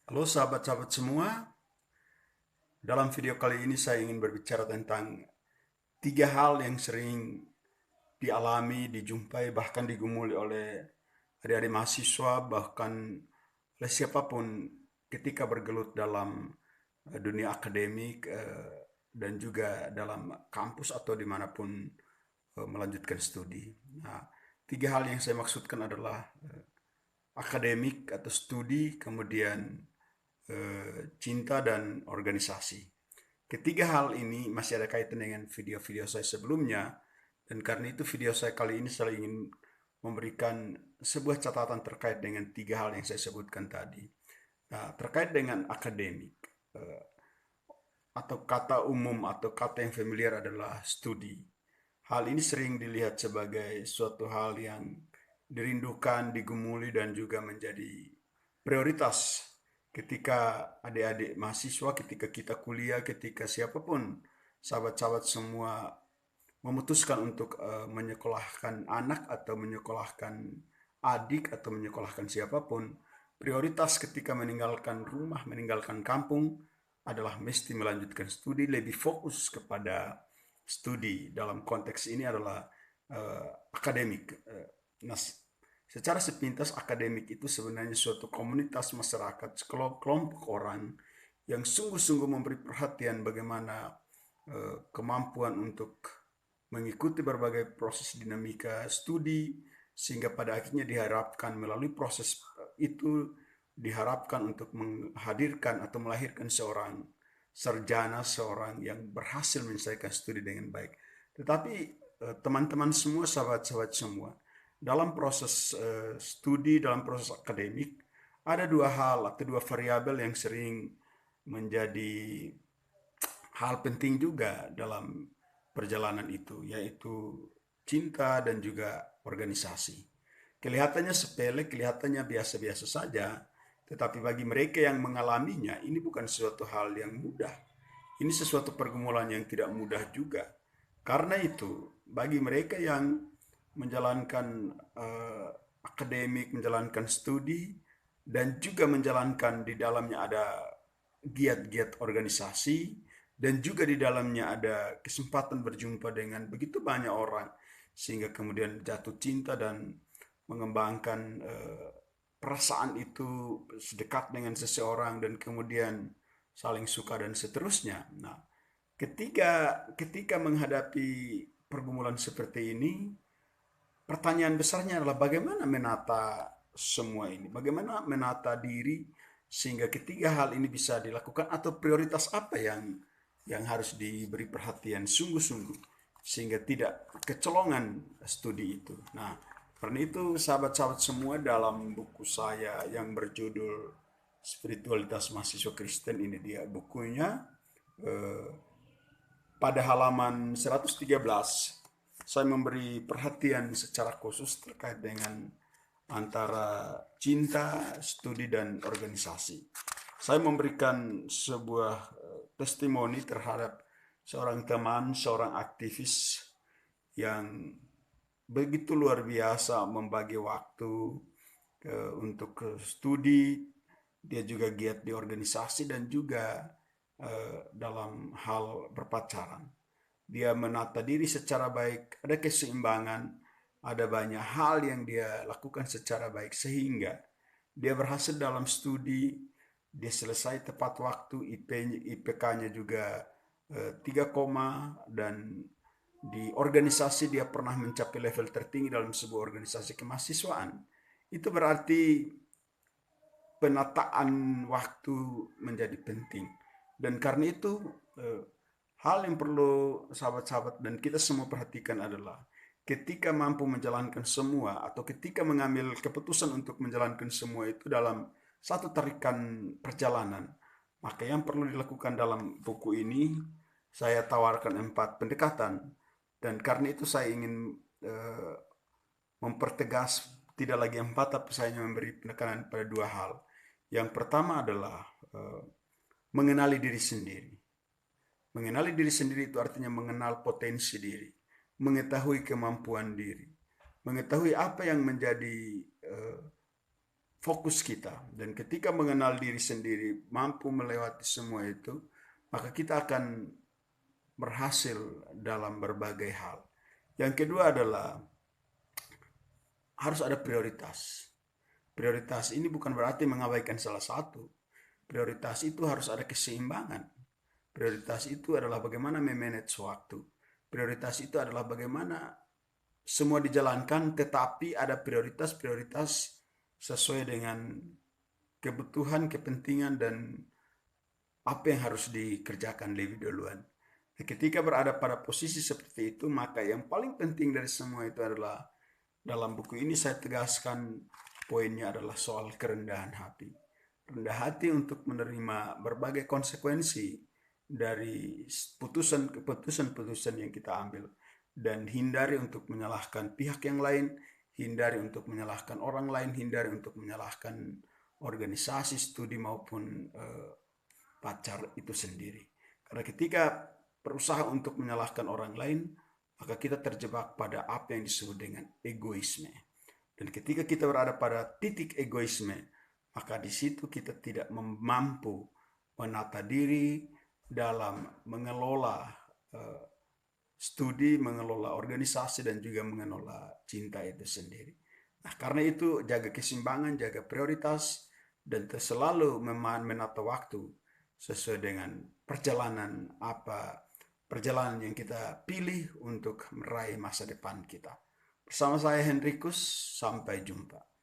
Halo sahabat-sahabat semua, dalam video kali ini saya ingin berbicara tentang tiga hal yang sering dialami, dijumpai, bahkan digumuli oleh adik-adik mahasiswa, bahkan oleh siapapun ketika bergelut dalam dunia akademik dan juga dalam kampus atau dimanapun melanjutkan studi. Nah, tiga hal yang saya maksudkan adalah akademik atau studi, kemudian cinta dan organisasi. Ketiga hal ini masih ada kaitan dengan video-video saya sebelumnya, dan karena itu video saya kali ini saya ingin memberikan sebuah catatan terkait dengan tiga hal yang saya sebutkan tadi. Nah, terkait dengan akademik, eh, atau kata umum atau kata yang familiar adalah studi. Hal ini sering dilihat sebagai suatu hal yang dirindukan, digumuli, dan juga menjadi prioritas ketika adik-adik mahasiswa, ketika kita kuliah, ketika siapapun sahabat-sahabat semua memutuskan untuk menyekolahkan anak atau menyekolahkan adik atau menyekolahkan siapapun, prioritas ketika meninggalkan rumah, meninggalkan kampung adalah mesti melanjutkan studi, lebih fokus kepada studi. Dalam konteks ini adalah akademik. Nah, secara sepintas akademik itu sebenarnya suatu komunitas masyarakat, kelompok orang yang sungguh-sungguh memberi perhatian bagaimana kemampuan untuk mengikuti berbagai proses dinamika studi, sehingga pada akhirnya diharapkan melalui proses itu diharapkan untuk menghadirkan atau melahirkan seorang sarjana, seorang yang berhasil menyelesaikan studi dengan baik. Tetapi teman-teman semua, sahabat-sahabat semua, dalam proses studi, dalam proses akademik, ada dua hal atau dua variabel yang sering menjadi hal penting juga dalam perjalanan itu, yaitu cinta dan juga organisasi. Kelihatannya sepele, kelihatannya biasa-biasa saja, tetapi bagi mereka yang mengalaminya, ini bukan suatu hal yang mudah. Ini sesuatu pergumulan yang tidak mudah juga. Karena itu, bagi mereka yang menjalankan akademik, menjalankan studi, dan juga menjalankan di dalamnya ada giat-giat organisasi, dan juga di dalamnya ada kesempatan berjumpa dengan begitu banyak orang, sehingga kemudian jatuh cinta dan mengembangkan perasaan itu sedekat dengan seseorang dan kemudian saling suka dan seterusnya. Nah, ketika menghadapi pergumulan seperti ini, pertanyaan besarnya adalah bagaimana menata semua ini, bagaimana menata diri sehingga ketiga hal ini bisa dilakukan, atau prioritas apa yang harus diberi perhatian sungguh-sungguh sehingga tidak kecolongan studi itu. Nah, karena itu sahabat-sahabat semua, dalam buku saya yang berjudul Spiritualitas Mahasiswa Kristen, ini dia bukunya, eh, pada halaman 113 saya memberi perhatian secara khusus terkait dengan antara cinta, studi, dan organisasi. Saya memberikan sebuah testimoni terhadap seorang teman, seorang aktivis yang begitu luar biasa membagi waktu untuk studi. Dia juga giat di organisasi dan juga dalam hal berpacaran. Dia menata diri secara baik, ada keseimbangan, ada banyak hal yang dia lakukan secara baik sehingga dia berhasil dalam studi, dia selesai tepat waktu, IPK-nya juga 3 koma, dan di organisasi dia pernah mencapai level tertinggi dalam sebuah organisasi kemahasiswaan. Itu berarti penataan waktu menjadi penting. Dan karena itu eh, hal yang perlu sahabat-sahabat dan kita semua perhatikan adalah ketika mampu menjalankan semua atau ketika mengambil keputusan untuk menjalankan semua itu dalam satu tarikan perjalanan, maka yang perlu dilakukan dalam buku ini saya tawarkan 4 pendekatan. Dan karena itu saya ingin eh, mempertegas tidak lagi 4, tapi saya hanya memberi penekanan pada 2 hal. Yang pertama adalah mengenali diri sendiri. Mengenali diri sendiri itu artinya mengenal potensi diri, mengetahui kemampuan diri, mengetahui apa yang menjadi fokus kita. Dan ketika mengenal diri sendiri, mampu melewati semua itu, maka kita akan berhasil dalam berbagai hal. Yang kedua adalah harus ada prioritas. Prioritas ini bukan berarti mengabaikan salah satu. Prioritas itu harus ada keseimbangan. Prioritas itu adalah bagaimana memanage waktu. Prioritas itu adalah bagaimana semua dijalankan, tetapi ada prioritas-prioritas sesuai dengan kebutuhan, kepentingan, dan apa yang harus dikerjakan lebih duluan. Ketika berada pada posisi seperti itu, maka yang paling penting dari semua itu adalah, dalam buku ini saya tegaskan poinnya adalah soal kerendahan hati. Rendah hati untuk menerima berbagai konsekuensi dari keputusan-keputusan yang kita ambil. Dan hindari untuk menyalahkan pihak yang lain, hindari untuk menyalahkan orang lain, hindari untuk menyalahkan organisasi, studi maupun pacar itu sendiri. Karena ketika berusaha untuk menyalahkan orang lain, maka kita terjebak pada apa yang disebut dengan egoisme. Dan ketika kita berada pada titik egoisme, maka di situ kita tidak mampu menata diri dalam mengelola studi, mengelola organisasi, dan juga mengelola cinta itu sendiri. Nah, karena itu jaga keseimbangan, jaga prioritas, dan selalu menata waktu sesuai dengan perjalanan yang kita pilih untuk meraih masa depan kita. Bersama saya Henrikus, sampai jumpa.